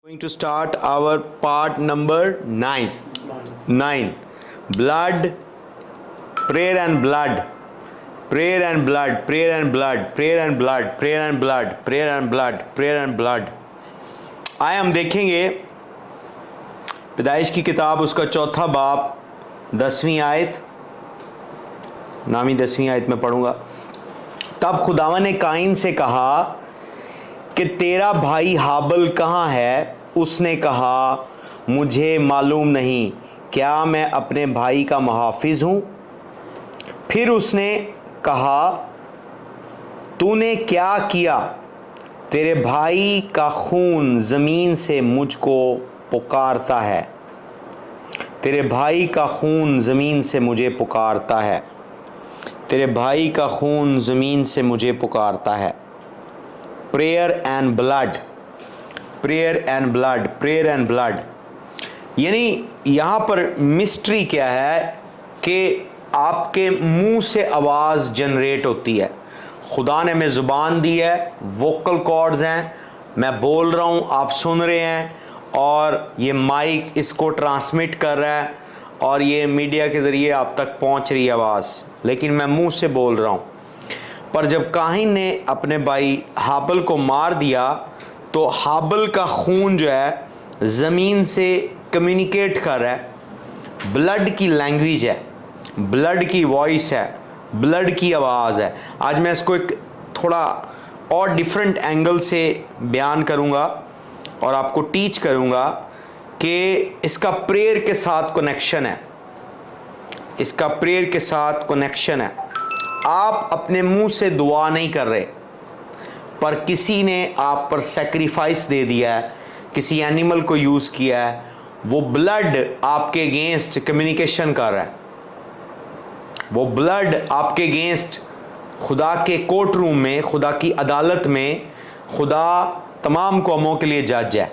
Going to start our part number 9. Blood, prayer and blood, prayer and blood, prayer and blood, prayer and blood, prayer and blood, prayer and blood, prayer and blood. आए हम देखेंगे पैदाइश की किताब उसका चौथा बाब 10वीं आयत, नामी 10वीं आयत में पढ़ूंगा। तब खुदावन ने काइन से कहा कि तेरा भाई हाबल कहाँ है? उसने कहा मुझे मालूम नहीं, क्या मैं अपने भाई का मुहाफिज हूँ? फिर उसने कहा तूने क्या किया? तेरे भाई का खून ज़मीन से मुझको पुकारता है, तेरे भाई का खून ज़मीन से मुझे पुकारता है, तेरे भाई का खून ज़मीन से मुझे पुकारता है। Prayer and blood, prayer and blood, prayer and blood, यानी यहाँ पर मिस्ट्री क्या है कि आपके मुंह से आवाज़ जनरेट होती है। खुदा ने हमें ज़ुबान दी है, वोकल कॉर्ड्स हैं, मैं बोल रहा हूँ, आप सुन रहे हैं, और ये माइक इसको ट्रांसमिट कर रहा है और ये मीडिया के ज़रिए आप तक पहुँच रही है आवाज़, लेकिन मैं मुंह से बोल रहा हूँ। पर जब काइन ने अपने भाई हाबल को मार दिया तो हाबल का खून जो है ज़मीन से कम्युनिकेट कर रहा है। ब्लड की लैंग्वेज है, ब्लड की वॉइस है, ब्लड की आवाज़ है। आज मैं इसको एक थोड़ा और डिफरेंट एंगल से बयान करूँगा और आपको टीच करूँगा कि इसका प्रेयर के साथ कनेक्शन है, इसका प्रेयर के साथ कनेक्शन है। आप अपने मुंह से दुआ नहीं कर रहे, पर किसी ने आप पर सेक्रीफाइस दे दिया है, किसी एनिमल को यूज़ किया है, वो ब्लड आपके अगेंस्ट कम्युनिकेशन कर रहा है। वो ब्लड आपके अगेंस्ट खुदा के कोर्ट रूम में, खुदा की अदालत में, खुदा तमाम कौमों के लिए जज है।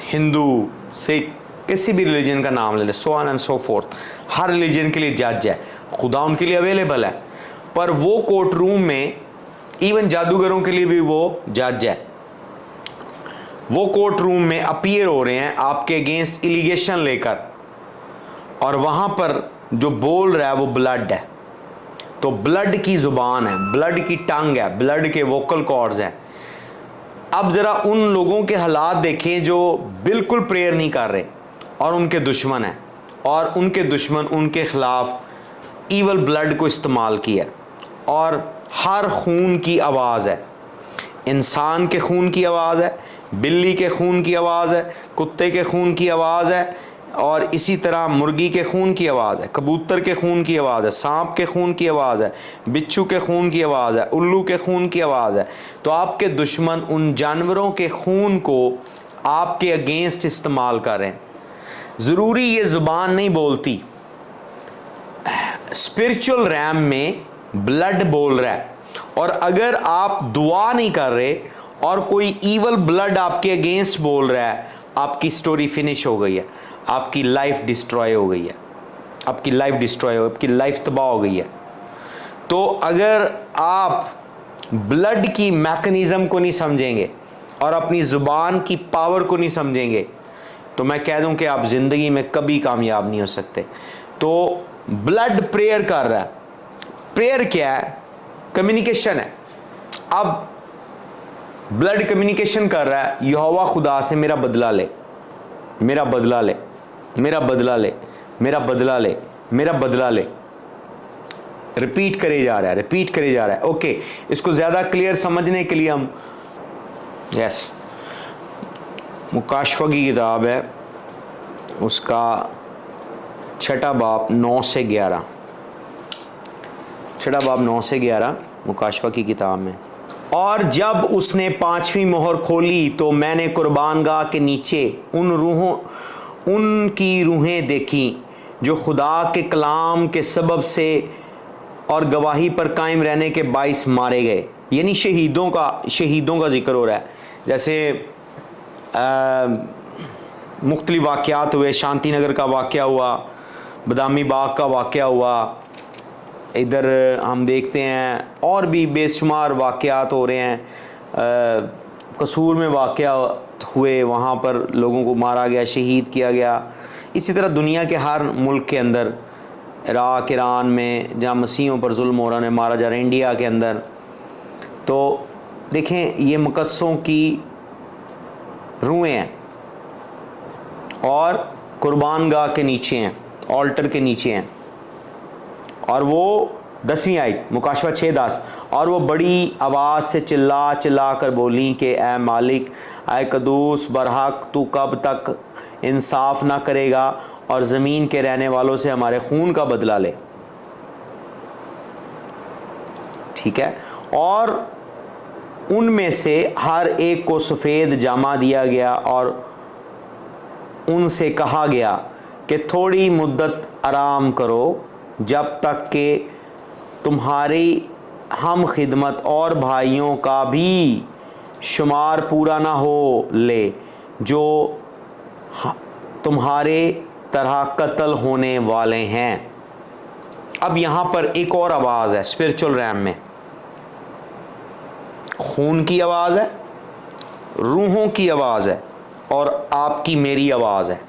हिंदू, सिख, किसी भी रिलीजन का नाम ले ले, so on and so fourth, her religion के लिए जज है। खुदा उनके लिए अवेलेबल है, पर वो कोर्ट रूम में इवन जादूगरों के लिए भी वो जज है। वो कोर्ट रूम में अपीयर हो रहे हैं आपके अगेंस्ट एलिगेशन लेकर, और वहाँ पर जो बोल रहा है वो ब्लड है। तो ब्लड की ज़ुबान है, ब्लड की टंग है, ब्लड के वोकल कॉर्ड्स हैं। अब ज़रा उन लोगों के हालात देखें जो बिल्कुल प्रेयर नहीं कर रहे और उनके दुश्मन हैं, और उनके दुश्मन उनके ख़िलाफ़ ईवल ब्लड को इस्तेमाल किया, और हर खून की आवाज़ है। इंसान के खून की आवाज़ है, बिल्ली के खून की आवाज़ है, कुत्ते के खून की आवाज़ है, और इसी तरह मुर्गी के खून की आवाज़ है, कबूतर के खून की आवाज़ है, सांप के खून की आवाज़ है, बिच्छू के खून की आवाज़ है, उल्लू के खून की आवाज़ है। तो आपके दुश्मन उन जानवरों के खून को आपके अगेंस्ट इस्तेमाल कर रहे हैं। ज़रूरी ये ज़ुबान नहीं बोलती, स्पिरिचुअल रैम में ब्लड बोल रहा है। और अगर आप दुआ नहीं कर रहे और कोई ईवल ब्लड आपके अगेंस्ट बोल रहा है, आपकी स्टोरी फिनिश हो गई है, आपकी लाइफ डिस्ट्रॉय हो गई है, आपकी लाइफ डिस्ट्रॉय हो, आपकी लाइफ तबाह हो गई है। तो अगर आप ब्लड की मैकेनिज़्म को नहीं समझेंगे और अपनी ज़ुबान की पावर को नहीं समझेंगे, तो मैं कह दूं कि आप ज़िंदगी में कभी कामयाब नहीं हो सकते। तो ब्लड प्रेयर कर रहा है। प्रेयर क्या है? कम्युनिकेशन है। अब ब्लड कम्युनिकेशन कर रहा है, यहोवा खुदा से मेरा बदला ले, मेरा बदला ले, मेरा बदला ले, मेरा बदला ले, मेरा बदला ले। रिपीट करे जा रहा है, रिपीट करे जा रहा है। ओके, इसको ज़्यादा क्लियर समझने के लिए हम मुकाशफा की किताब है, उसका 6 बाब 9 से 11, 6 बाब 9 से 11 मुकाशफा की किताब में। और जब उसने 5वीं मोहर खोली तो मैंने कुर्बानगाह के नीचे उनकी रूहें देखी जो खुदा के कलाम के सबब से और गवाही पर कायम रहने के बाइस मारे गए। यानी शहीदों का जिक्र हो रहा है। जैसे मुख्तलिफ वाक़यात हुए, शांति नगर का वाक़या हुआ, बदामी बाग का वाक़या हुआ, इधर हम देखते हैं और भी बेशुमार वाक़यात हो रहे हैं। कसूर में वाक़या हुए, वहाँ पर लोगों को मारा गया, शहीद किया गया। इसी तरह दुनिया के हर मुल्क के अंदर, इराक़, ईरान में जहाँ मसीहों पर जुल्म हो रहा है, मारा जा रहा है, इंडिया के अंदर। तो देखें, ये मुक़द्दसों की रूहें हैं और कुर्बानगाह के नीचे हैं, ऑल्टर के नीचे हैं। और वो 10वीं आयत मुकाशवा 6:10, और वो बड़ी आवाज़ से चिल्ला चिल्ला कर बोली कि ए मालिक, ए कदूस, बरहक, तू कब तक इंसाफ ना करेगा और ज़मीन के रहने वालों से हमारे खून का बदला ले। ठीक है। और उनमें से हर एक को सफ़ेद जामा दिया गया और उनसे कहा गया कि थोड़ी मुद्दत आराम करो, जब तक कि तुम्हारी हम खिदमत और भाइयों का भी शुमार पूरा ना हो ले, जो तुम्हारे तरह कत्ल होने वाले हैं। अब यहाँ पर एक और आवाज़ है स्पिरिचुअल रैम में। खून की आवाज़ है, रूहों की आवाज़ है और आपकी मेरी आवाज़ है।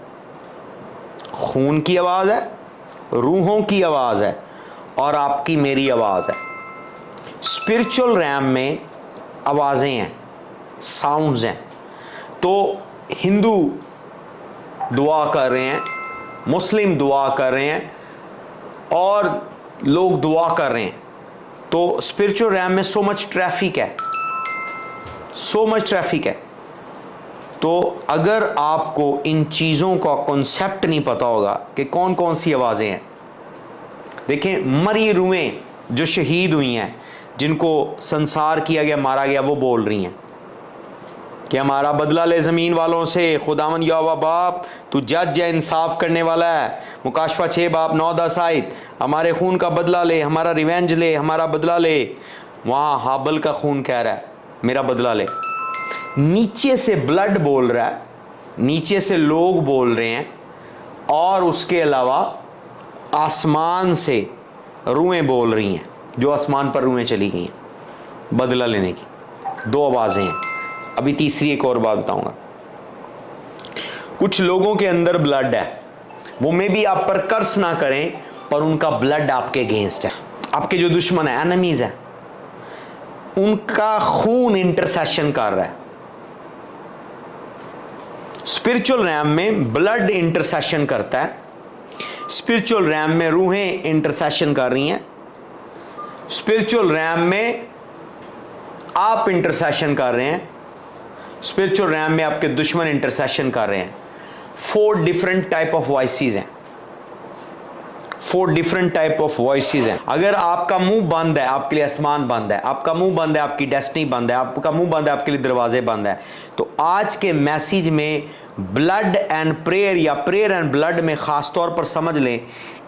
खून की आवाज़ है, रूहों की आवाज़ है और आपकी मेरी आवाज़ है। स्पिरिचुअल रैम में आवाज़ें हैं, साउंड्स हैं। तो हिंदू दुआ कर रहे हैं, मुस्लिम दुआ कर रहे हैं और लोग दुआ कर रहे हैं। तो स्पिरिचुअल रैम में सो मच ट्रैफिक है, सो मच ट्रैफिक है। तो अगर आपको इन चीज़ों का कॉन्सेप्ट नहीं पता होगा कि कौन कौन सी आवाज़ें हैं, देखें, मरी रूहें जो शहीद हुई हैं, जिनको संसार किया गया, मारा गया, वो बोल रही हैं कि हमारा बदला ले ज़मीन वालों से, खुदावन यहोवा बाप, तू जज है, इंसाफ करने वाला है। मुकाशवा 6:9-10 आयत, हमारे खून का बदला ले, हमारा रिवेंज ले, हमारा बदला ले। वहाँ हाबल का खून कह रहा है मेरा बदला ले। नीचे से ब्लड बोल रहा है, नीचे से लोग बोल रहे हैं, और उसके अलावा आसमान से रूहें बोल रही हैं, जो आसमान पर रूहें चली गई हैं बदला लेने की। दो आवाज़ें हैं। अभी तीसरी एक और बात बताऊंगा। कुछ लोगों के अंदर ब्लड है, वो में भी आप पर कर्स ना करें, पर उनका ब्लड आपके अगेंस्ट है। आपके जो दुश्मन है, एनिमीज है, उनका खून इंटरसेशन कर रहा है। स्पिरिचुअल रैम में ब्लड इंटरसेशन करता है, स्पिरिचुअल रैम में रूहें इंटरसेशन कर रही हैं, स्पिरिचुअल रैम में आप इंटरसेशन कर रहे हैं, स्पिरिचुअल रैम में आपके दुश्मन इंटरसेशन कर रहे हैं। 4 डिफरेंट टाइप ऑफ वॉइसेस हैं, 4 डिफरेंट टाइप ऑफ वॉइसेस हैं। अगर आपका मुंह बंद है, आपके लिए आसमान बंद है, आपका मुंह बंद है, आपकी डेस्टिनी बंद है, आपका मुंह बंद है, आपके लिए दरवाजे बंद है। तो आज के मैसेज में ब्लड एंड प्रेयर या प्रेयर एंड ब्लड में ख़ास तौर पर समझ लें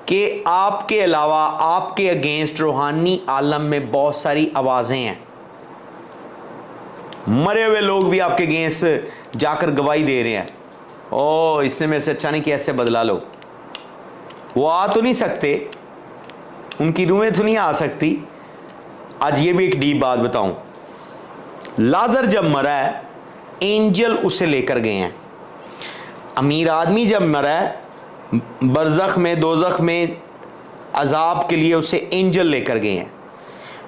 कि आपके अलावा आपके अगेंस्ट रूहानी आलम में बहुत सारी आवाज़ें हैं। मरे हुए लोग भी आपके अगेंस्ट जाकर गवाही दे रहे हैं, ओ इसने मेरे से अच्छा नहीं किया, इससे बदला लो। वो आ तो नहीं सकते, उनकी रूहें तो नहीं आ सकती। आज ये भी एक डीप बात बताऊं, लाजर जब मरा है, एंजल उसे लेकर गए हैं। अमीर आदमी जब मरा है, बरज़ख में, दोज़ख में अजाब के लिए उसे एंजल लेकर गए हैं।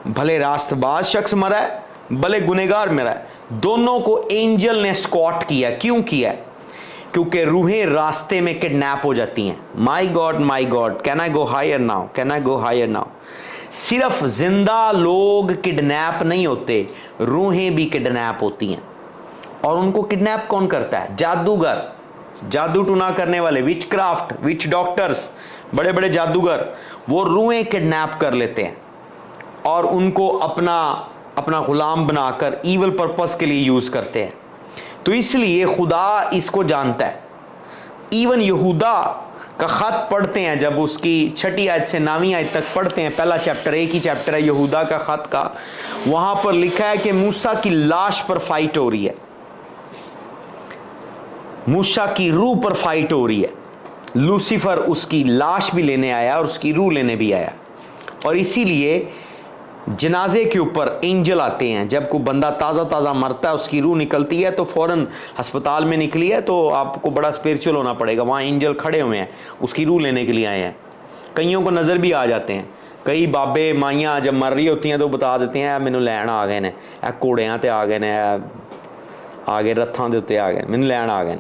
भले रास्तबाज शख्स मरा है, भले गुनहगार मरा है, दोनों को एंजल ने स्कॉट किया। क्यों किया? क्योंकि रूहें रास्ते में किडनैप हो जाती हैं। My god, can I go higher now, can I go higher now. सिर्फ जिंदा लोग किडनैप नहीं होते, रूहें भी किडनैप होती हैं। और उनको किडनैप कौन करता है? जादूगर, जादू टूना करने वाले, विच क्राफ्ट, विच डॉक्टर्स, बड़े बड़े जादूगर, वो रूहें किडनैप कर लेते हैं और उनको अपना गुलाम बनाकर ईवल पर्पस के लिए यूज़ करते हैं। तो इसलिए खुदा इसको जानता है। इवन यहूदा का ख़त पढ़ते हैं, जब उसकी 6ठी आयत से 9वीं आयत तक पढ़ते हैं, पहला चैप्टर, एक ही चैप्टर है यहूदा का ख़त का, वहाँ पर लिखा है कि मूसा की लाश पर फाइट हो रही है, मूसा की रूह पर फाइट हो रही है। लूसीफर उसकी लाश भी लेने आया और उसकी रूह लेने भी आया। और इसीलिए जनाजे के ऊपर एंजल आते हैं। जब कोई बंदा ताज़ा ताज़ा मरता है, उसकी रूह निकलती है, तो फ़ौरन अस्पताल में निकली है तो आपको बड़ा स्पिरिचुअल होना पड़ेगा, वहाँ एंजल खड़े हुए हैं, उसकी रूह लेने के लिए आए हैं। कईयों को नज़र भी आ जाते हैं। कई बाबे माइयाँ जब मर रही होती हैं तो बता देते हैं मैनू लैन आ गए ने, घोड़ियां ते आ गए ने, आ गए रथां दे उत्ते आ गए, मैनू लैन आ गए ने,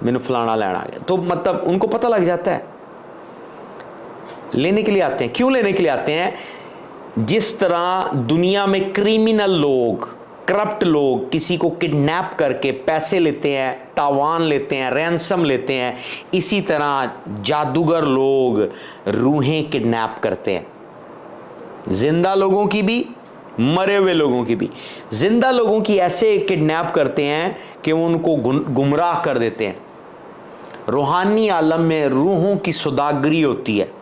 मैनू फलाना लैन आ गया। तो मतलब उनको पता लग जाता है, लेने के लिए आते हैं। क्यों लेने के लिए आते हैं? जिस तरह दुनिया में क्रिमिनल लोग, करप्ट लोग किसी को किडनैप करके पैसे लेते हैं, तावान लेते हैं, रैंसम लेते हैं, इसी तरह जादूगर लोग रूहें किडनैप करते हैं, जिंदा लोगों की भी, मरे हुए लोगों की भी। जिंदा लोगों की ऐसे किडनैप करते हैं कि वो उनको गुमराह कर देते हैं। रूहानी आलम में रूहों की सौदागरी होती है,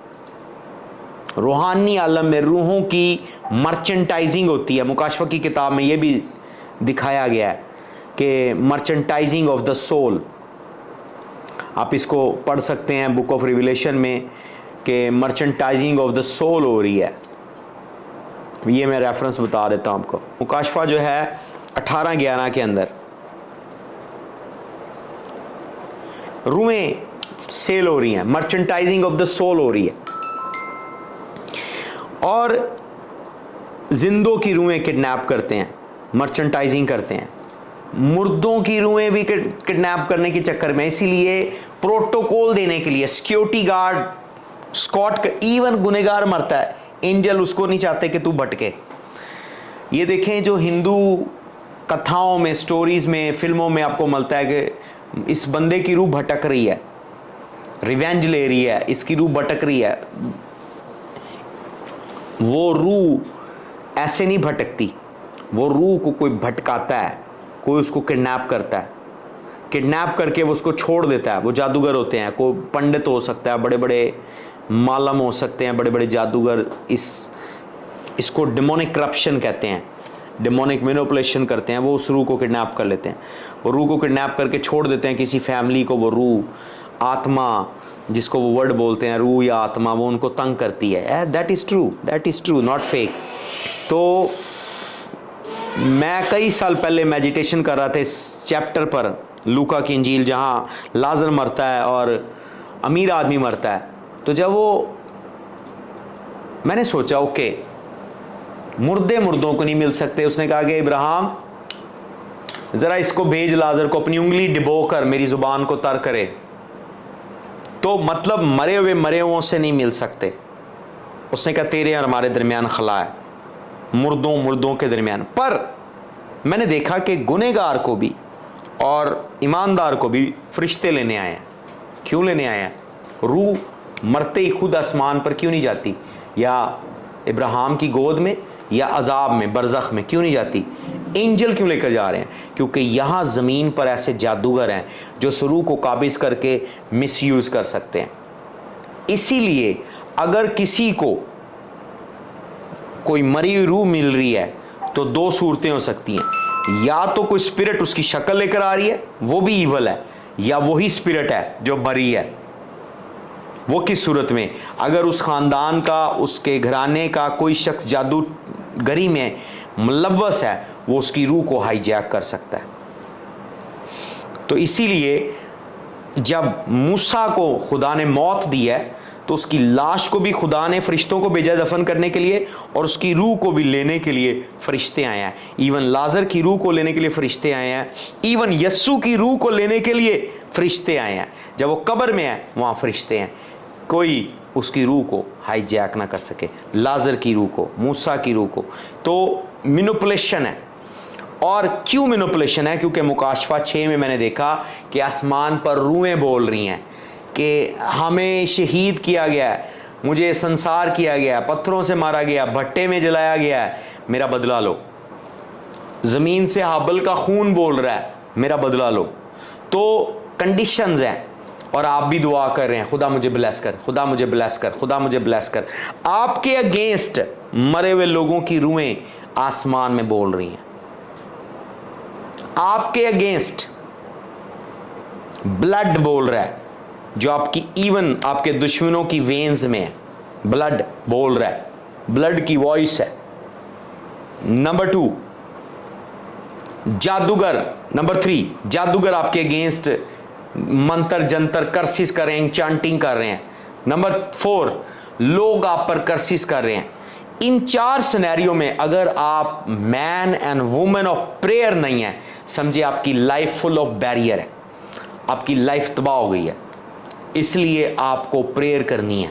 रूहानी आलम में रूहों की मर्चेंटाइजिंग होती है। मुकाशफा की किताब में यह भी दिखाया गया है कि मर्चेंटाइजिंग ऑफ द सोल, आप इसको पढ़ सकते हैं बुक ऑफ रिविलेशन में, कि मर्चेंटाइजिंग ऑफ द सोल हो रही है। ये मैं रेफरेंस बता देता हूँ आपको। मुकाशफा जो है 18:11 के अंदर रूहें सेल हो रही हैं, मर्चेंटाइजिंग ऑफ द सोल हो रही है, और जिंदों की रूहें किडनैप करते हैं, मर्चेंटाइजिंग करते हैं। मुर्दों की रूहें भी किडनैप करने के चक्कर में, इसीलिए प्रोटोकॉल देने के लिए सिक्योरिटी गार्ड, स्कॉट, इवन गुनहगार मरता है, एंजल उसको नहीं चाहते कि तू भटके। ये देखें, जो हिंदू कथाओं में, स्टोरीज में, फिल्मों में आपको मिलता है कि इस बंदे की रूह भटक रही है, रिवेंज ले रही है, इसकी रूह भटक रही है। वो रूह ऐसे नहीं भटकती, वो रूह को कोई भटकाता है, कोई उसको किडनैप करता है, किडनैप करके वो उसको छोड़ देता है। वो जादूगर होते हैं, कोई पंडित हो सकता है, बड़े बड़े मालम हो सकते हैं, बड़े बड़े जादूगर, इसको डेमोनिक करप्शन कहते हैं, डेमोनिक मैनिपुलेशन करते हैं। वो उस रूह को किडनैप कर लेते हैं, वो रूह को किडनैप करके छोड़ देते हैं किसी फैमिली को। वो रूह, आत्मा, जिसको वो वर्ड बोलते हैं, रूह या आत्मा, वो उनको तंग करती है। That is true, not fake. तो मैं कई साल पहले मेडिटेशन कर रहा था इस चैप्टर पर, लूका की इंजील, जहाँ लाजर मरता है और अमीर आदमी मरता है। तो जब मैंने सोचा ओके, मुर्दे मुर्दों को नहीं मिल सकते। उसने कहा कि इब्राहिम ज़रा इसको भेज, लाजर को अपनी उंगली डिबो कर मेरी ज़ुबान को तर करे। तो मतलब मरे हुए से नहीं मिल सकते। उसने कहा तेरे और हमारे दरमियान खला है, मुर्दों के दरमियान। पर मैंने देखा कि गुनहगार को भी और ईमानदार को भी फरिश्ते लेने आए हैं। क्यों लेने आए हैं? रूह मरते ही खुद आसमान पर क्यों नहीं जाती, या इब्राहिम की गोद में, या अजाब में, बरज़ख में क्यों नहीं जाती? एंजल क्यों लेकर जा रहे हैं? क्योंकि यहाँ ज़मीन पर ऐसे जादूगर हैं जो इस रूह को काबिज़ करके मिसयूज़ कर सकते हैं। इसीलिए अगर किसी को कोई मरी हुई रूह मिल रही है तो दो सूरतें हो सकती हैं, या तो कोई स्पिरिट उसकी शक्ल लेकर आ रही है, वो भी ईवल है, या वही स्पिरिट है जो मरी है। वो किस सूरत में? अगर उस ख़ानदान का, उसके घराने का कोई शख्स जादूगरी में मुलव्वस है, वो उसकी रूह को हाईजैक कर सकता है। तो इसीलिए जब मूसा को खुदा ने मौत दी है तो उसकी लाश को भी खुदा ने फरिश्तों को भेजा दफन करने के लिए, और उसकी रूह को भी लेने के लिए फरिश्ते आए हैं। इवन लाजर की रूह को लेने के लिए फरिश्ते आए हैं, इवन यस्सु की रूह को लेने के लिए फरिश्ते आए हैं। जब वो कब्र में है वहाँ फरिश्ते हैं, कोई उसकी रूह को हाईजैक ना कर सके, लाजर की रूह को, मूसा की रूह को। तो मैनिपुलेशन है। और क्यों मैनिपुलेशन है? क्योंकि मुकाशफा 6 में मैंने देखा कि आसमान पर रूहें बोल रही हैं कि हमें शहीद किया गया है, मुझे संसार किया गया है, पत्थरों से मारा गया, भट्टे में जलाया गया है, मेरा बदला लो। ज़मीन से हाबल का खून बोल रहा है, मेरा बदला लो। तो कंडीशंस हैं, और आप भी दुआ कर रहे हैं, खुदा मुझे ब्लेस कर, खुदा मुझे ब्लेस कर, खुदा मुझे ब्लेस कर। आपके अगेंस्ट मरे हुए लोगों की रूहें आसमान में बोल रही हैं, आपके अगेंस्ट ब्लड बोल रहा है, जो आपकी, इवन आपके दुश्मनों की वेन्स में है, ब्लड बोल रहा है, ब्लड की वॉइस है। नंबर 2 जादूगर, नंबर 3 जादूगर आपके अगेंस्ट मंत्र जंतर कर्सिस कर रहे हैं, चांटिंग कर रहे हैं। नंबर 4 लोग आप पर कर्सिस कर रहे हैं। इन 4 सिनेरियो में अगर आप man and women of prayer नहीं है, समझिए आपकी लाइफ फुल ऑफ बैरियर है, आपकी लाइफ तबाह हो गई है। इसलिए आपको प्रेयर करनी है,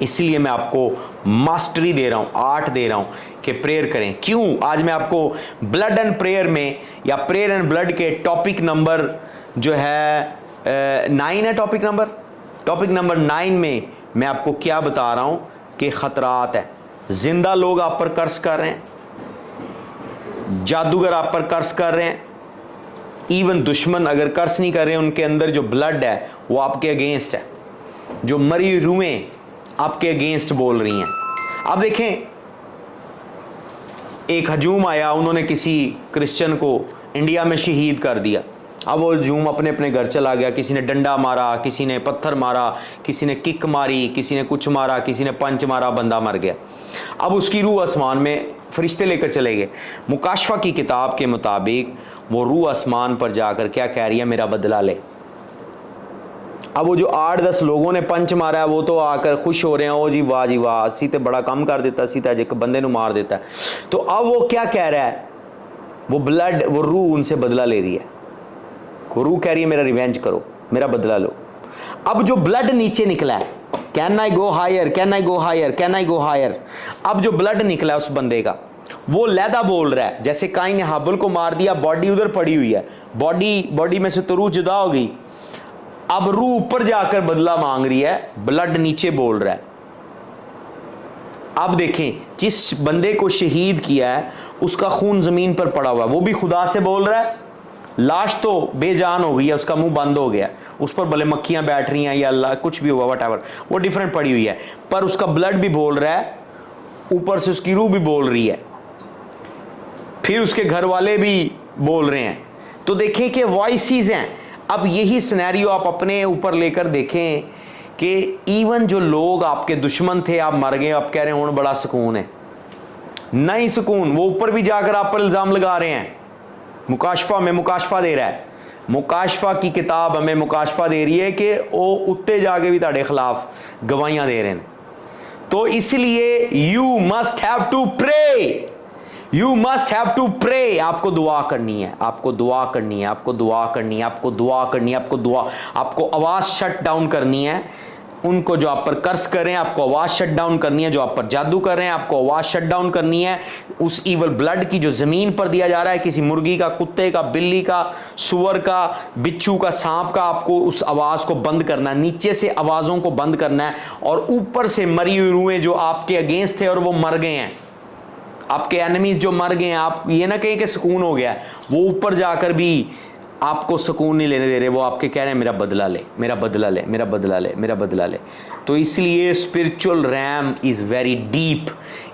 इसलिए मैं आपको मास्टरी दे रहा हूं, आर्ट दे रहा हूं कि प्रेयर करें। क्यों? आज मैं आपको ब्लड एंड प्रेयर में या प्रेयर एंड ब्लड के टॉपिक नंबर जो है 9 है, टॉपिक नंबर 9 में मैं आपको क्या बता रहा हूं कि खतरात है। जिंदा लोग आप पर कर्स कर रहे हैं, जादूगर आप पर कर्स कर रहे हैं, इवन दुश्मन अगर कर्स नहीं कर रहे हैं, उनके अंदर जो ब्लड है वो आपके अगेंस्ट है, जो मरी हुई रूहें आपके अगेंस्ट बोल रही हैं। अब देखें, एक हजूम आया, उन्होंने किसी क्रिश्चियन को इंडिया में शहीद कर दिया। अब वो हजूम अपने अपने घर चला गया, किसी ने डंडा मारा, किसी ने पत्थर मारा, किसी ने किक मारी, किसी ने कुछ मारा, किसी ने पंच मारा, बंदा मर गया। अब उसकी रूह आसमान में फरिश्ते लेकर चले गए। मुकाशफा की किताब के मुताबिक वो रूह आसमान पर जाकर क्या कह रही है? मेरा बदला ले। अब वो जो 8-10 लोगों ने पंच मारा है, वो तो आकर खुश हो रहे हैं, ओ जी वाह असी तो बड़ा कम कर देता, असी तो एक बंदे को मार देता है। तो अब वो क्या कह रहा है? वो ब्लड, वो रूह उनसे बदला ले रही है। वो रूह कह रही है मेरा रिवेंज करो, मेरा बदला लो। अब जो ब्लड नीचे निकला है, can I go higher, can I go higher, can I go higher. अब जो ब्लड निकला है उस बंदे का, वो लैदा बोल रहा है। जैसे काइन ने हाबिल को मार दिया, बॉडी उधर पड़ी हुई है, बॉडी में से तो रूह जुदा हो गई। अब रूह ऊपर जाकर बदला मांग रही है, ब्लड नीचे बोल रहा है। अब देखें, जिस बंदे को शहीद किया है उसका खून जमीन पर पड़ा हुआ है, वो भी खुदा से बोल रहा है। लाश तो बेजान हो गई है, उसका मुंह बंद हो गया, उस पर भले मक्खियां बैठ रही हैं या अल्लाह कुछ भी हुआ, व्हाटएवर, वो डिफरेंट पड़ी हुई है, पर उसका ब्लड भी बोल रहा है, ऊपर से उसकी रूह भी बोल रही है, फिर उसके घर वाले भी बोल रहे हैं। तो देखें कि वॉइसेस हैं। अब यही सिनेरियो आप अपने ऊपर लेकर देखें कि इवन जो लोग आपके दुश्मन थे, आप मर गए, आप कह रहे हैं बड़ा सुकून है। नहीं सुकून, वो ऊपर भी जाकर आप पर इल्जाम लगा रहे हैं। मुकाशफा में मुकाशफा दे रहा है, मुकाशफा की किताब हमें मुकाशफा दे रही है कि वो उत्ते जाके भी ताड़े खिलाफ गवाहियां दे रहे हैं। तो इसलिए you must have to pray, you must have to pray. आपको दुआ करनी है, आपको दुआ करनी है, आपको दुआ करनी है, आपको दुआ करनी है, आपको दुआ, आपको आवाज़ शट डाउन करनी है। उनको जो आप पर कर्स कर रहे हैं, आपको आवाज़ शट डाउन करनी है। जो आप पर जादू कर रहे हैं, आपको आवाज़ शट डाउन करनी है। उस ईवल ब्लड की जो ज़मीन पर दिया जा रहा है, किसी मुर्गी का, कुत्ते का, बिल्ली का, सुअर का, बिच्छू का, सांप का, आपको उस आवाज़ को बंद करना है। नीचे से आवाज़ों को बंद करना है, और ऊपर से मरी हुई रूहें जो आपके अगेंस्ट थे और वो मर गए हैं, आपके एनिमीज जो मर गए हैं, आप ये ना कहें कि सुकून हो गया, वो ऊपर जाकर भी आपको सुकून नहीं लेने दे रहे। वो आपके कह रहे हैं मेरा बदला ले, मेरा बदला ले, मेरा बदला ले, मेरा बदला ले। तो इसलिए spiritual RAM is very deep.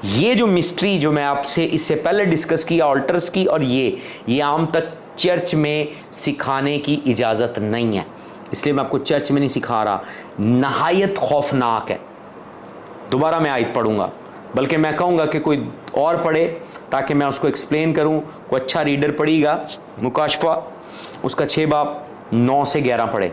ये जो मिस्ट्री जो मैं आपसे इससे पहले डिस्कस किया ऑल्टर्स की, और ये आम तक चर्च में सिखाने की इजाज़त नहीं है, इसलिए मैं आपको चर्च में नहीं सिखा रहा। नहायत खौफनाक है। दोबारा मैं आयत पढ़ूंगा, बल्कि मैं कहूँगा कि कोई और पढ़े ताकि मैं उसको एक्सप्लेन करूँ। कोई अच्छा रीडर पढ़ेगा, मुकाशफा उसका 6 बाब 9 से 11 पढ़े।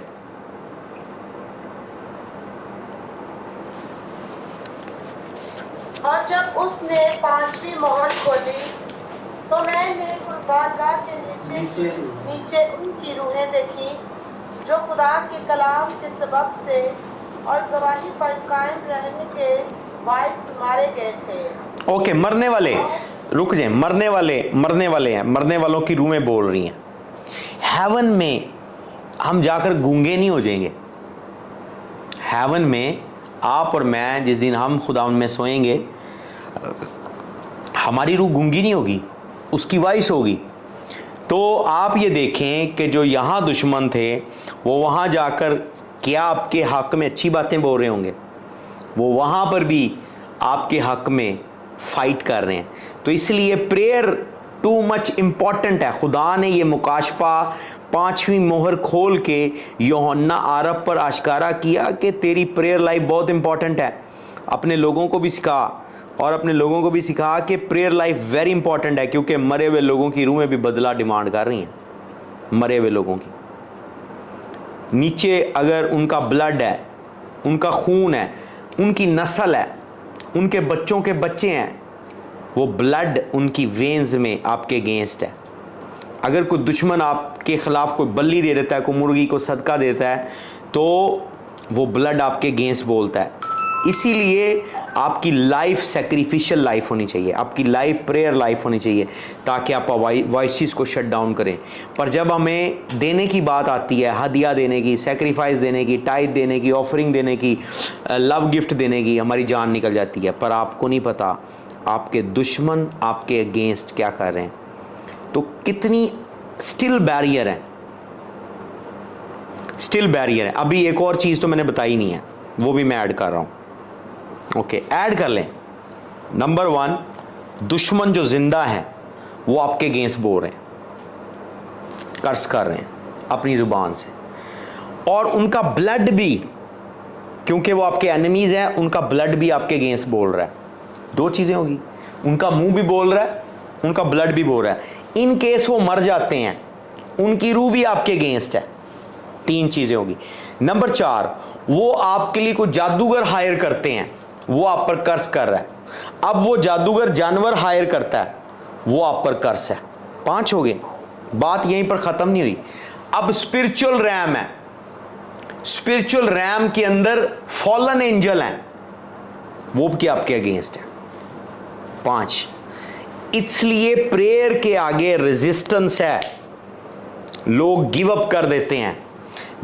और जब उसने 5वीं मोहर खोली तो मैंने कुर्बानगाह के नीचे उनकी रूहें देखी जो खुदा के कलाम के सबब से और गवाही पर कायम रहने के बायस मारे गए थे। ओके, मरने वाले, रुक जाए, मरने वाले हैं, मरने वालों की रूहें बोल रही हैं। हेवन में हम जाकर गूंगे नहीं हो जाएंगे। हेवन में आप और मैं जिस दिन हम खुदा में सोएंगे, हमारी रूह गूंगी नहीं होगी, उसकी वॉइस होगी। तो आप ये देखें कि जो यहाँ दुश्मन थे वो वहाँ जाकर क्या आपके हक में अच्छी बातें बोल रहे होंगे, वो वहाँ पर भी आपके हक में फाइट कर रहे हैं। तो इसलिए प्रेयर टू मच इम्पॉर्टेंट है। खुदा ने ये मुकाशफा 5वीं मोहर खोल के यूहन्ना आरब पर आश्कारा किया कि तेरी प्रेयर लाइफ बहुत इम्पॉर्टेंट है। अपने लोगों को भी सिखा, और अपने लोगों को भी सिखा कि प्रेयर लाइफ वेरी इंपॉर्टेंट है, क्योंकि मरे हुए लोगों की रूहें भी बदला डिमांड कर रही हैं। मरे हुए लोगों की नीचे अगर उनका ब्लड है, उनका खून है, उनकी नस्ल है, उनके बच्चों के बच्चे हैं, वो ब्लड उनकी वेन्स में आपके अगेंस्ट है। अगर कोई दुश्मन आपके खिलाफ कोई बल्ली दे देता है, कोई मुर्गी को सदका देता है, तो वो ब्लड आपके अगेंस्ट बोलता है। इसीलिए आपकी लाइफ सैक्रिफिशियल लाइफ होनी चाहिए, आपकी लाइफ प्रेयर लाइफ होनी चाहिए, ताकि आप वॉइसेस को शट डाउन करें। पर जब हमें देने की बात आती है, हदिया देने की, सेक्रीफाइस देने की, टाइथ देने की, ऑफरिंग देने की, लव गिफ्ट देने की, हमारी जान निकल जाती है। पर आपको नहीं पता आपके दुश्मन आपके अगेंस्ट क्या कर रहे हैं। तो कितनी स्टिल बैरियर है, स्टिल बैरियर है। अभी एक और चीज़ तो मैंने बताई नहीं है, वो भी मैं ऐड कर रहा हूँ। ओके, ऐड कर लें। नंबर 1, दुश्मन जो जिंदा है वो आपके अगेंस्ट बोल रहे हैं, कर्स कर रहे हैं अपनी जुबान से, और उनका ब्लड भी, क्योंकि वो आपके एनिमीज हैं, उनका ब्लड भी आपके अगेंस्ट बोल रहा है। 2 चीजें होगी, उनका मुंह भी बोल रहा है, उनका ब्लड भी बोल रहा है। इन केस वो मर जाते हैं, उनकी रूह भी आपके अगेंस्ट है। 3 चीजें होगी। नंबर 4, वो आपके लिए कोई जादूगर हायर करते हैं, वो आप पर कर्स कर रहा है। अब वो जादूगर जानवर हायर करता है, वो आप पर कर्स है। 5 हो गए। बात यहीं पर खत्म नहीं हुई। अब स्पिरिचुअल रैम है, स्पिरिचुअल रैम के अंदर फॉलन एंजल हैं, वो भी आपके अगेंस्ट है। 5। इसलिए प्रेयर के आगे रेजिस्टेंस है, लोग गिव अप कर देते हैं।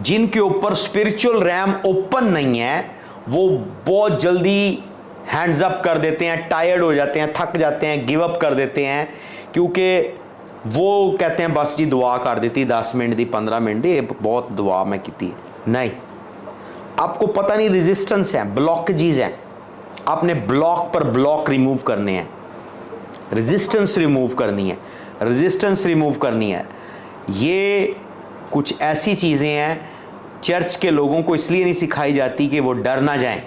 जिनके ऊपर स्पिरिचुअल रैम ओपन नहीं है, वो बहुत जल्दी हैंड्स अप कर देते हैं, टायर्ड हो जाते हैं, थक जाते हैं, गिव अप कर देते हैं, क्योंकि वो कहते हैं बस जी दुआ कर देती 10 मिनट दी, 15 मिनट दी, बहुत दुआ मैं की। नहीं, आपको पता नहीं, रेजिस्टेंस है, ब्लॉकेजेस हैं। आपने ब्लॉक पर ब्लॉक रिमूव करने हैं, रेजिस्टेंस रिमूव करनी है, रेजिस्टेंस रिमूव करनी है। ये कुछ ऐसी चीज़ें हैं चर्च के लोगों को इसलिए नहीं सिखाई जाती कि वो डर ना जाएं,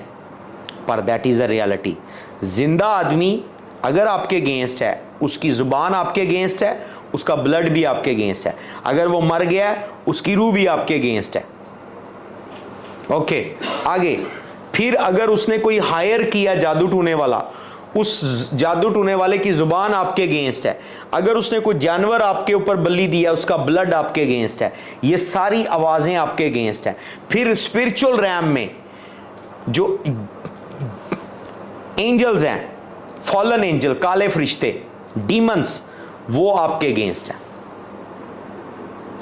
पर दैट इज़ अ रियलिटी। जिंदा आदमी अगर आपके अगेंस्ट है, उसकी ज़ुबान आपके अगेंस्ट है, उसका ब्लड भी आपके अगेंस्ट है। अगर वो मर गया है, उसकी रूह भी आपके अगेंस्ट है। ओके, आगे फिर अगर उसने कोई हायर किया जादू टूने वाला, उस जादू टूने वाले की जुबान आपके अगेंस्ट है। अगर उसने कोई जानवर आपके ऊपर बलि दिया, उसका ब्लड आपके अगेंस्ट है। ये सारी आवाजें आपके अगेंस्ट हैं। फिर स्पिरिचुअल रैम में जो एंजल्स हैं, फॉलन एंजल, काले फरिश्ते, डीमंस, वो आपके अगेंस्ट हैं।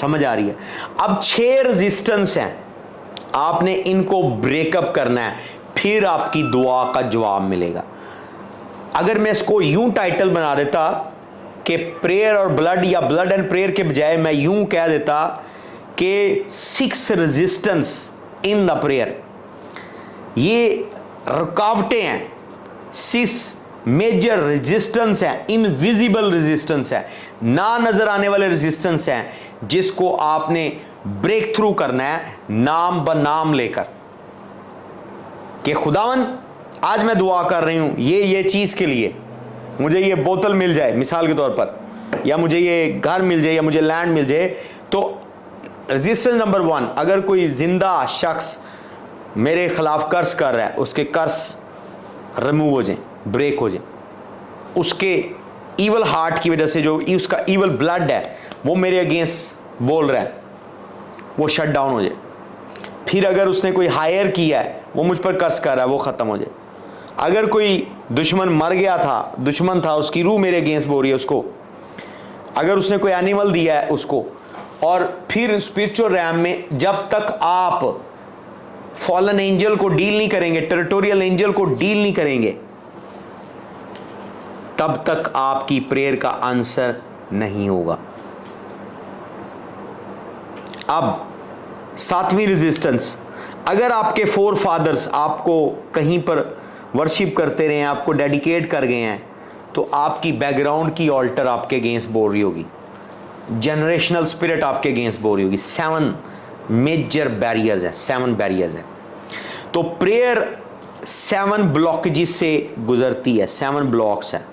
समझ आ रही है? अब 6 रेजिस्टेंस हैं, आपने इनको ब्रेकअप करना है, फिर आपकी दुआ का जवाब मिलेगा। अगर मैं इसको यूं टाइटल बना देता कि प्रेयर और ब्लड, या ब्लड एंड प्रेयर के बजाय मैं यूं कह देता कि 6 रेजिस्टेंस इन द प्रेयर, ये रुकावटें हैं, 6 मेजर रेजिस्टेंस है, इनविजिबल रेजिस्टेंस है, ना नजर आने वाले रेजिस्टेंस हैं, जिसको आपने ब्रेक थ्रू करना है नाम ब नाम लेकर कि खुदावन आज मैं दुआ कर रही हूं ये चीज के लिए, मुझे ये बोतल मिल जाए मिसाल के तौर पर, या मुझे ये घर मिल जाए, या मुझे लैंड मिल जाए। तो रेजिस्टेंस नंबर 1, अगर कोई जिंदा शख्स मेरे खिलाफ कर्स कर रहा है, उसके कर्स रिमूव हो जाए, ब्रेक हो जाए। उसके ईवल हार्ट की वजह से जो उसका ईवल ब्लड है वो मेरे अगेंस्ट बोल रहा है, वो शट डाउन हो जाए। फिर अगर उसने कोई हायर किया है, वो मुझ पर कर्स कर रहा है, वो ख़त्म हो जाए। अगर कोई दुश्मन मर गया था, दुश्मन था, उसकी रूह मेरे अगेंस्ट बोल रही है उसको, अगर उसने कोई एनिमल दिया है उसको। और फिर स्पिरिचुअल रैम में जब तक आप फॉलन एंजल को डील नहीं करेंगे, टेरिटोरियल एंजल को डील नहीं करेंगे, तब तक आपकी प्रेयर का आंसर नहीं होगा। अब 7वीं रेजिस्टेंस, अगर आपके 4 फादर्स आपको कहीं पर वर्शिप करते रहे हैं, आपको डेडिकेट कर गए हैं, तो आपकी बैकग्राउंड की ऑल्टर आपके अगेंस्ट बोल रही होगी, जनरेशनल स्पिरिट आपके अगेंस्ट बोल रही होगी। 7 मेजर बैरियर्स हैं, 7 बैरियर्स हैं। तो प्रेयर 7 ब्लॉकेजेस से गुजरती है, 7 ब्लॉक्स है।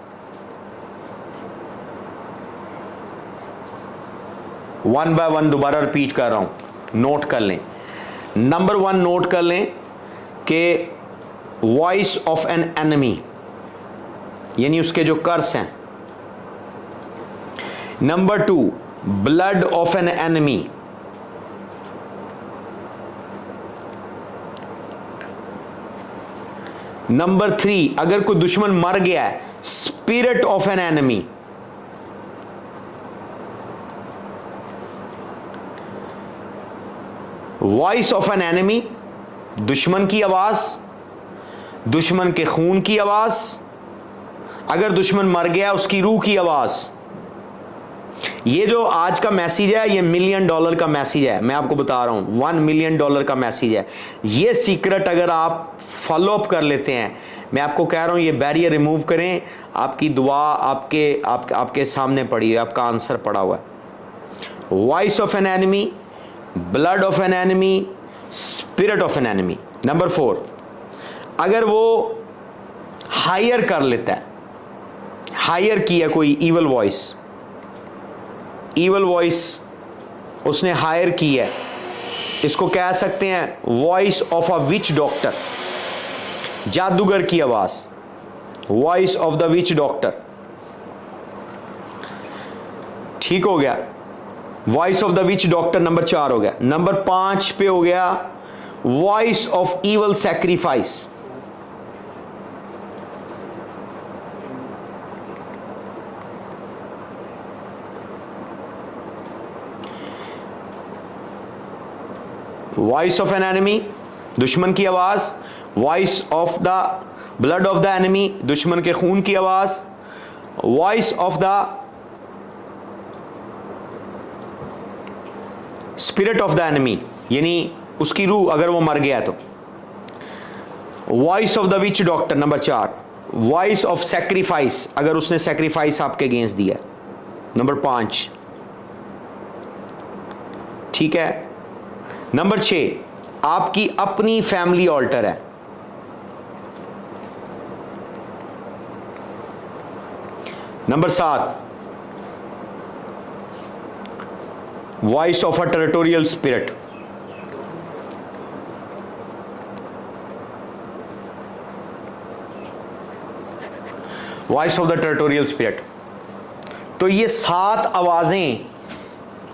1 बाय 1 दोबारा रिपीट कर रहा हूं, नोट कर लें। नंबर 1 नोट कर लें कि वॉइस ऑफ एन एनिमी, यानी उसके जो कर्स हैं। Number 2 blood of an enemy. Number 3 अगर कोई दुश्मन मर गया है, spirit of an enemy. Voice of an enemy, दुश्मन की आवाज, दुश्मन के खून की आवाज, अगर दुश्मन मर गया उसकी रूह की आवाज। ये जो आज का मैसेज है, ये $1 मिलियन का मैसेज है, मैं आपको बता रहा हूं, $1 मिलियन का मैसेज है। ये सीक्रेट अगर आप फॉलो अप कर लेते हैं, मैं आपको कह रहा हूं, ये बैरियर रिमूव करें, आपकी दुआ आपके सामने पड़ी है, आपका आंसर पड़ा हुआ है। Voice of an enemy, blood of an enemy, spirit of an enemy. Number 4 अगर वो हायर कर लेता है, हायर किया कोई इवल वॉइस, इवल वॉइस उसने हायर की है, इसको कह सकते हैं voice of a which doctor, जादूगर की आवाज, voice of the which doctor. ठीक हो गया, voice of the which doctor number 4 हो गया। नंबर 5 पे हो गया voice of evil sacrifice. Voice of an enemy, दुश्मन की आवाज, voice of the blood of the enemy, दुश्मन के खून की आवाज, voice of the spirit of the enemy, यानी उसकी रूह अगर वो मर गया है तो। Voice of the which doctor number 4, voice of sacrifice, अगर उसने सैक्रिफाइस आपके अगेंस्ट दिया, नंबर 5। ठीक है। नंबर 6 आपकी अपनी फैमिली ऑल्टर है। Number 7 voice of a territorial spirit. Voice of the territorial spirit. तो ये 7 आवाजें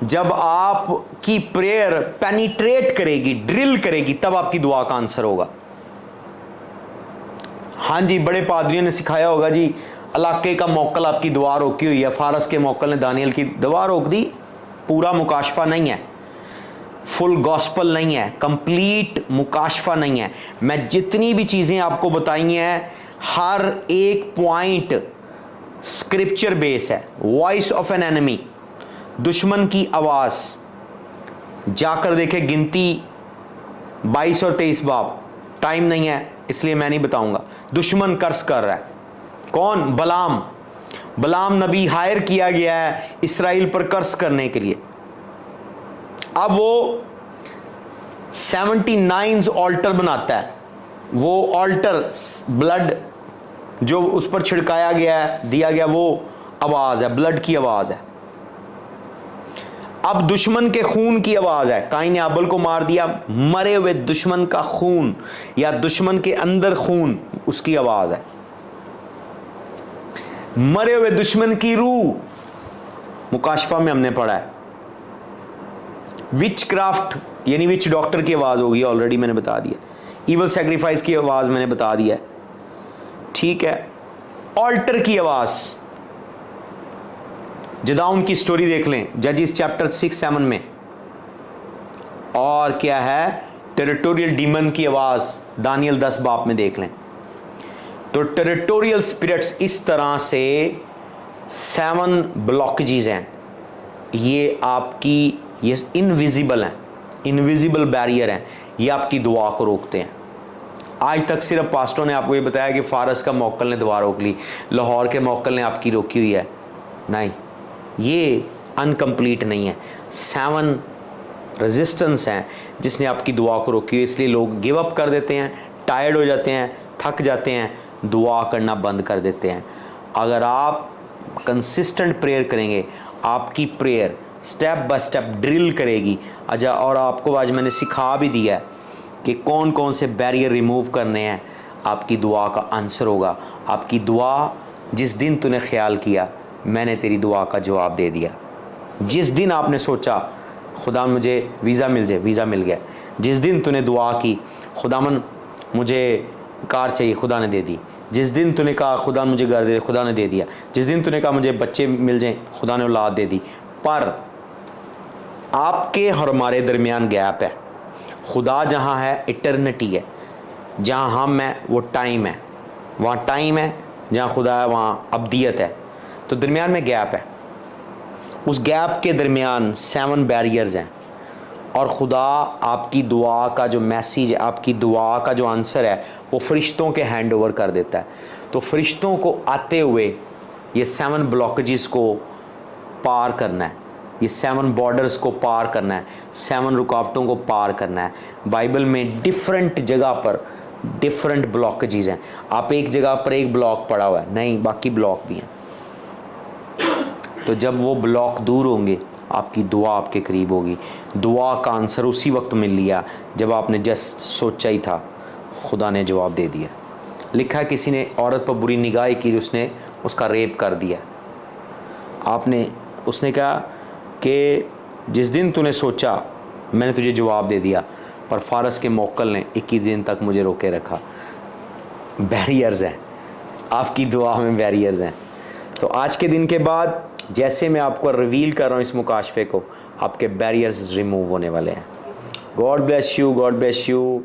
जब आपकी प्रेयर पेनिट्रेट करेगी, ड्रिल करेगी, तब आपकी दुआ का आंसर होगा। हाँ जी, बड़े पादरियों ने सिखाया होगा जी, इलाके का मौक्कल आपकी दुआ रोकी हुई है, फारस के मौक्कल ने दानियल की दुआ रोक दी। पूरा मुकाशफा नहीं है, फुल गॉस्पल नहीं है, कंप्लीट मुकाशफा नहीं है। मैं जितनी भी चीज़ें आपको बताई हैं, हर एक पॉइंट स्क्रिप्चर बेस है। वॉइस ऑफ एन एनिमी, दुश्मन की आवाज़, जाकर देखे गिनती 22 और 23 बाब। टाइम नहीं है इसलिए मैं नहीं बताऊंगा। दुश्मन कर्स कर रहा है, कौन? बलाम। बलाम नबी हायर किया गया है इसराइल पर कर्स करने के लिए। अब वो 79 ऑल्टर बनाता है। वो ऑल्टर ब्लड जो उस पर छिड़काया गया है, दिया गया, वो आवाज है, ब्लड की आवाज है। अब दुश्मन के खून की आवाज है। काइन ने आबल को मार दिया, मरे हुए दुश्मन का खून या दुश्मन के अंदर खून, उसकी आवाज है। मरे हुए दुश्मन की रूह, मुकाशफा में हमने पढ़ा है। विच क्राफ्ट यानी विच डॉक्टर की आवाज होगी, ऑलरेडी मैंने बता दिया। इवल सैक्रिफाइस की आवाज मैंने बता दिया है। ठीक है। ऑल्टर की आवाज, जदाउन की स्टोरी देख लें, जजिस चैप्टर 6-7 में। और क्या है? टेरिटोरियल डीमन की आवाज दानियल 10 बाब में देख लें। तो टेरिटोरियल स्पिरिट्स इस तरह से 7 ब्लॉकेजेस हैं। ये आपकी ये इनविजिबल हैं, इनविजिबल बैरियर हैं, ये आपकी दुआ को रोकते हैं। आज तक सिर्फ पास्टरों ने आपको ये बताया कि फारस का मौक्कल ने दुआ रोक ली, लाहौर के मौक्कल ने आपकी रोकी हुई है। नहीं, ये अनकम्प्लीट नहीं है। 7 रेजिस्टेंस हैं जिसने आपकी दुआ को रोकी हुई, इसलिए लोग गिव अप कर देते हैं, टायर्ड हो जाते हैं, थक जाते हैं, दुआ करना बंद कर देते हैं। अगर आप कंसिस्टेंट प्रेयर करेंगे, आपकी prayer step by step drill करेगी। अच्छा, और आपको आज मैंने सिखा भी दिया है कि कौन कौन से बैरियर रिमूव करने हैं, आपकी दुआ का आंसर होगा। आपकी दुआ, जिस दिन तूने ख्याल किया मैंने तेरी दुआ का जवाब दे दिया। जिस दिन आपने सोचा खुदा मुझे वीज़ा मिल जाए, वीज़ा मिल गया। जिस दिन तूने दुआ की खुदावन मुझे कार चाहिए, खुदा ने दे दी। जिस दिन तूने कहा खुदा मुझे घर दे, खुदा ने दे दिया। जिस दिन तूने कहा मुझे बच्चे मिल जाएं, खुदा ने औलाद दे दी। पर आपके और हमारे दरमियान गैप है। खुदा जहाँ है इटर्निटी है, जहाँ हम हैं वो टाइम है। वहाँ टाइम है, जहाँ खुदा है वहाँ अब्दियत है। तो दरमियान में गैप है। उस गैप के दरमियान 7 बैरियर्स हैं। और खुदा आपकी दुआ का जो मैसेज, आपकी दुआ का जो आंसर है वो फरिश्तों के हैंड ओवर कर देता है। तो फरिश्तों को आते हुए ये 7 ब्लॉकेजेस को पार करना है, ये 7 बॉर्डर्स को पार करना है, 7 रुकावटों को पार करना है। बाइबल में डिफरेंट जगह पर डिफरेंट ब्लॉकेजेस हैं। आप एक जगह पर एक ब्लॉक पड़ा हुआ है, नहीं, बाकी ब्लॉक भी हैं। तो जब वो ब्लॉक दूर होंगे आपकी दुआ आपके करीब होगी। दुआ का आंसर उसी वक्त मिल लिया जब आपने जस्ट सोचा ही था, खुदा ने जवाब दे दिया। लिखा है किसी ने औरत पर बुरी निगाह की, उसने उसका रेप कर दिया। उसने कहा कि जिस दिन तूने सोचा मैंने तुझे जवाब दे दिया, पर फारस के मोक्कल ने 21 दिन तक मुझे रोके रखा। बैरियर्स हैं, आपकी दुआ में बैरियर्स हैं। तो आज के दिन के बाद जैसे मैं आपको रिवील कर रहा हूँ इस मुकाशफे को, आपके बैरियर्स रिमूव होने वाले हैं। God bless you, God bless you.